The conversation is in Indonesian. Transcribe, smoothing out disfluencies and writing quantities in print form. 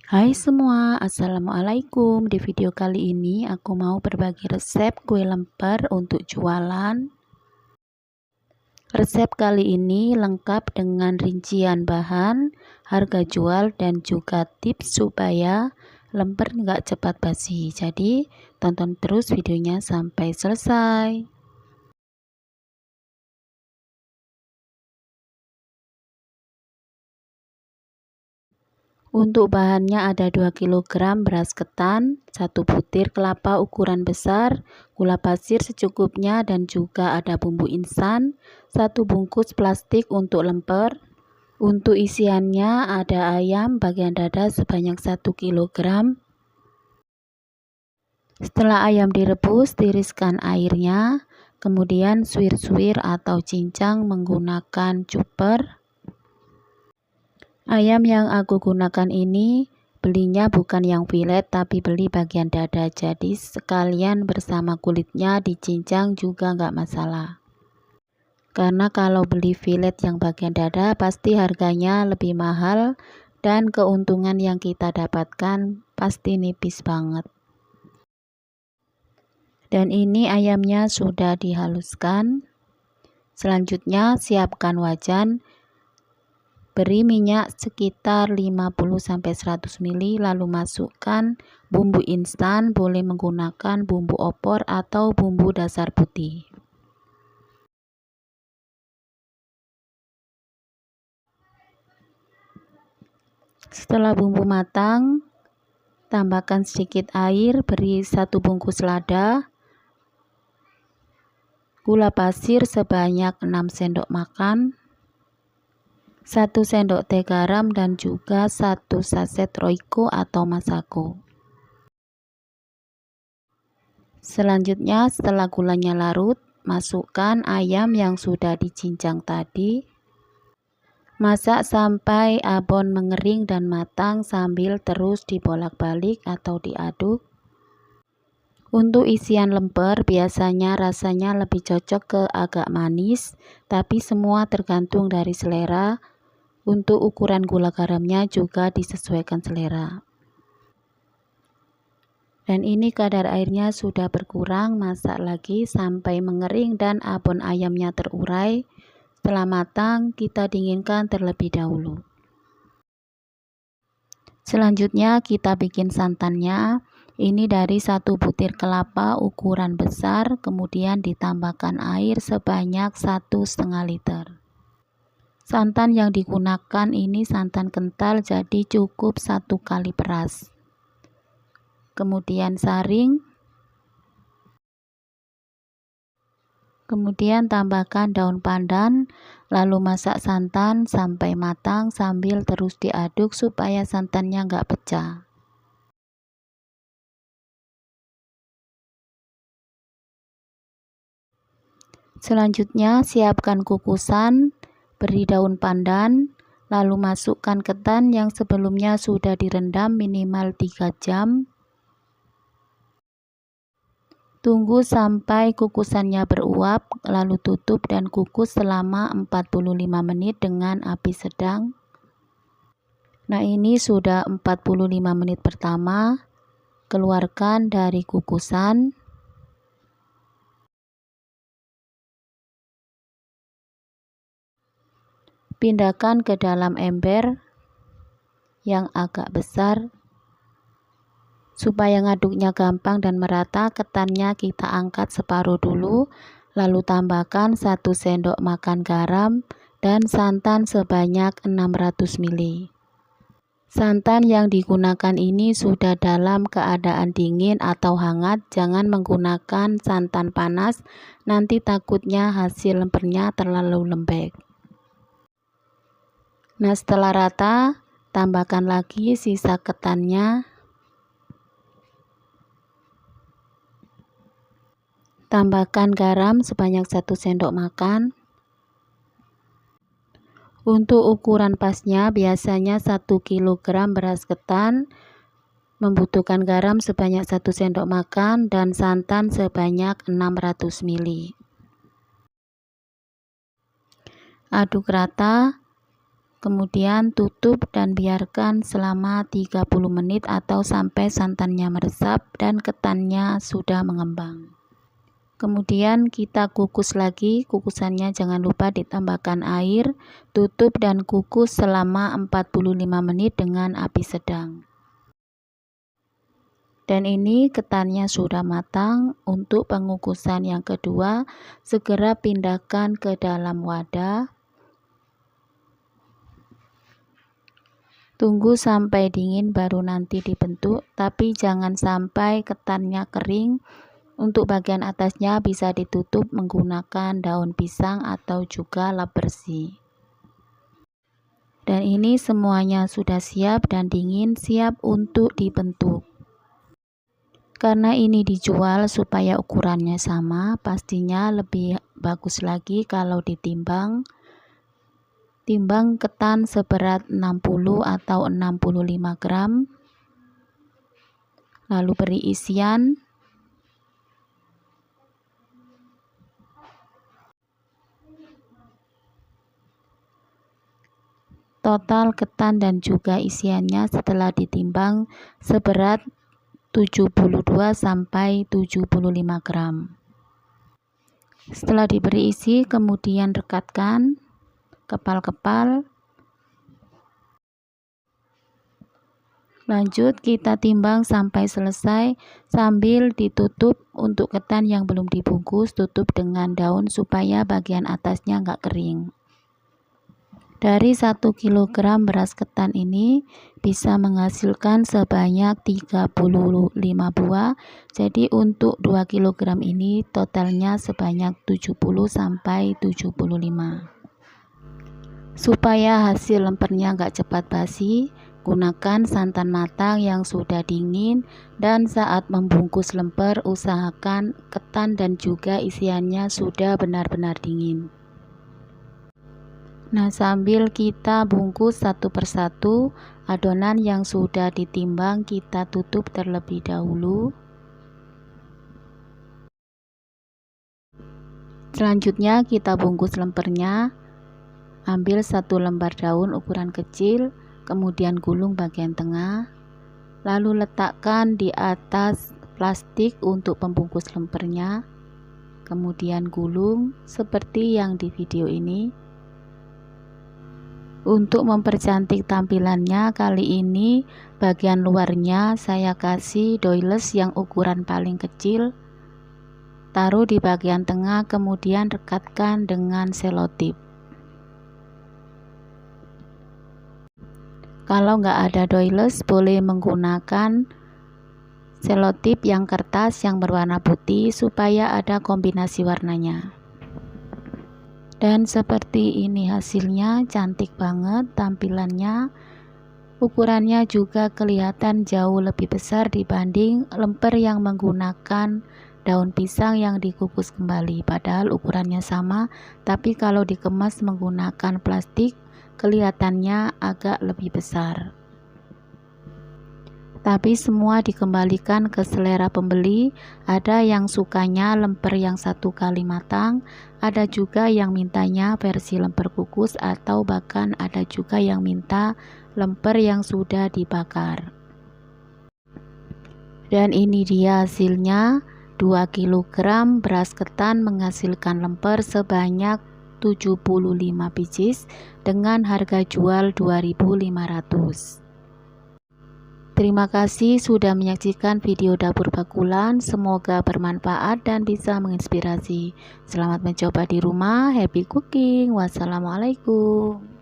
Hai semua, assalamualaikum. Di video kali ini aku mau berbagi resep kue lemper untuk jualan. Resep kali ini lengkap dengan rincian bahan, harga jual, dan juga tips supaya lemper nggak cepat basi. Jadi tonton terus videonya sampai selesai. Untuk bahannya ada 2 kg beras ketan, 1 butir kelapa ukuran besar, gula pasir secukupnya, dan juga ada bumbu instan, 1 bungkus plastik untuk lemper. Untuk isiannya ada ayam bagian dada sebanyak 1 kg. Setelah ayam direbus, tiriskan airnya, kemudian suwir-suwir atau cincang menggunakan chopper. Ayam yang aku gunakan ini belinya bukan yang filet tapi beli bagian dada, jadi sekalian bersama kulitnya dicincang juga nggak masalah. Karena kalau beli filet yang bagian dada pasti harganya lebih mahal dan keuntungan yang kita dapatkan pasti nipis banget. Dan ini ayamnya sudah dihaluskan. Selanjutnya siapkan wajan. Beri minyak sekitar 50-100 ml, lalu masukkan bumbu instan, boleh menggunakan bumbu opor atau bumbu dasar putih. Setelah bumbu matang, tambahkan sedikit air, beri 1 bungkus lada, gula pasir sebanyak 6 sendok makan, 1 sendok teh garam, dan juga 1 saset Royco atau Masako. Selanjutnya setelah gulanya larut, masukkan ayam yang sudah dicincang tadi. Masak sampai abon mengering dan matang sambil terus dibolak-balik atau diaduk. Untuk isian lemper biasanya rasanya lebih cocok ke agak manis, tapi semua tergantung dari selera. Untuk ukuran gula garamnya juga disesuaikan selera. Dan ini kadar airnya sudah berkurang, masak lagi sampai mengering dan abon ayamnya terurai. Setelah matang, kita dinginkan terlebih dahulu. Selanjutnya kita bikin santannya. Ini dari 1 butir kelapa ukuran besar, kemudian ditambahkan air sebanyak 1,5 liter. Santan yang digunakan ini santan kental, jadi cukup 1 kali peras. Kemudian saring. Kemudian tambahkan daun pandan, lalu masak santan sampai matang sambil terus diaduk supaya santannya nggak pecah. Selanjutnya siapkan kukusan, beri daun pandan, lalu masukkan ketan yang sebelumnya sudah direndam minimal 3 jam. Tunggu sampai kukusannya beruap, lalu tutup dan kukus selama 45 menit dengan api sedang. Nah, ini sudah 45 menit pertama. Keluarkan dari kukusan. Pindahkan ke dalam ember yang agak besar. Supaya ngaduknya gampang dan merata, ketannya kita angkat separuh dulu, lalu tambahkan 1 sendok makan garam dan santan sebanyak 600 ml. Santan yang digunakan ini sudah dalam keadaan dingin atau hangat, jangan menggunakan santan panas, nanti takutnya hasil lempernya terlalu lembek. Nah, setelah rata, tambahkan lagi sisa ketannya. Tambahkan garam sebanyak 1 sendok makan. Untuk ukuran pasnya biasanya 1 kg beras ketan membutuhkan garam sebanyak 1 sendok makan dan santan sebanyak 600 ml. Aduk rata. Kemudian tutup dan biarkan selama 30 menit atau sampai santannya meresap dan ketannya sudah mengembang. Kemudian kita kukus lagi, kukusannya jangan lupa ditambahkan air, tutup dan kukus selama 45 menit dengan api sedang. Dan ini ketannya sudah matang. Untuk pengukusan yang kedua, segera pindahkan ke dalam wadah. Tunggu sampai dingin baru nanti dibentuk, tapi jangan sampai ketannya kering. Untuk bagian atasnya bisa ditutup menggunakan daun pisang atau juga lap bersih. Dan ini semuanya sudah siap dan dingin, siap untuk dibentuk. Karena ini dijual supaya ukurannya sama, pastinya lebih bagus lagi kalau ditimbang. Timbang ketan seberat 60 atau 65 gram. Lalu beri isian. Total ketan dan juga isiannya setelah ditimbang seberat 72 sampai 75 gram. Setelah diberi isi, kemudian rekatkan kepal-kepal. Lanjut kita timbang sampai selesai sambil ditutup. Untuk ketan yang belum dibungkus, tutup dengan daun supaya bagian atasnya enggak kering. Dari 1 kg beras ketan ini bisa menghasilkan sebanyak 35 buah. Jadi untuk 2 kg ini totalnya sebanyak 70 sampai 75. Supaya hasil lempernya enggak cepat basi, gunakan santan matang yang sudah dingin, dan saat membungkus lemper usahakan ketan dan juga isiannya sudah benar-benar dingin. Nah, sambil kita bungkus satu persatu, adonan yang sudah ditimbang kita tutup terlebih dahulu. Selanjutnya kita bungkus lempernya. Ambil satu lembar daun ukuran kecil, kemudian gulung bagian tengah, lalu letakkan di atas plastik untuk pembungkus lempernya, kemudian gulung seperti yang di video ini. Untuk mempercantik tampilannya, kali ini bagian luarnya saya kasih doiles yang ukuran paling kecil, taruh di bagian tengah, kemudian rekatkan dengan selotip. Kalau nggak ada doiles, boleh menggunakan selotip yang kertas yang berwarna putih supaya ada kombinasi warnanya. Dan seperti ini hasilnya, cantik banget tampilannya. Ukurannya juga kelihatan jauh lebih besar dibanding lemper yang menggunakan daun pisang yang dikukus kembali. Padahal ukurannya sama, tapi kalau dikemas menggunakan plastik kelihatannya agak lebih besar. Tapi semua dikembalikan ke selera pembeli. Ada yang sukanya lemper yang 1 kali matang, ada juga yang mintanya versi lemper kukus, atau bahkan ada juga yang minta lemper yang sudah dibakar. Dan ini dia hasilnya, 2 kg beras ketan menghasilkan lemper sebanyak 75 pieces dengan harga jual 2.500. Terima kasih sudah menyaksikan video dapur bakulan, semoga bermanfaat dan bisa menginspirasi. Selamat mencoba di rumah, happy cooking. Wassalamualaikum.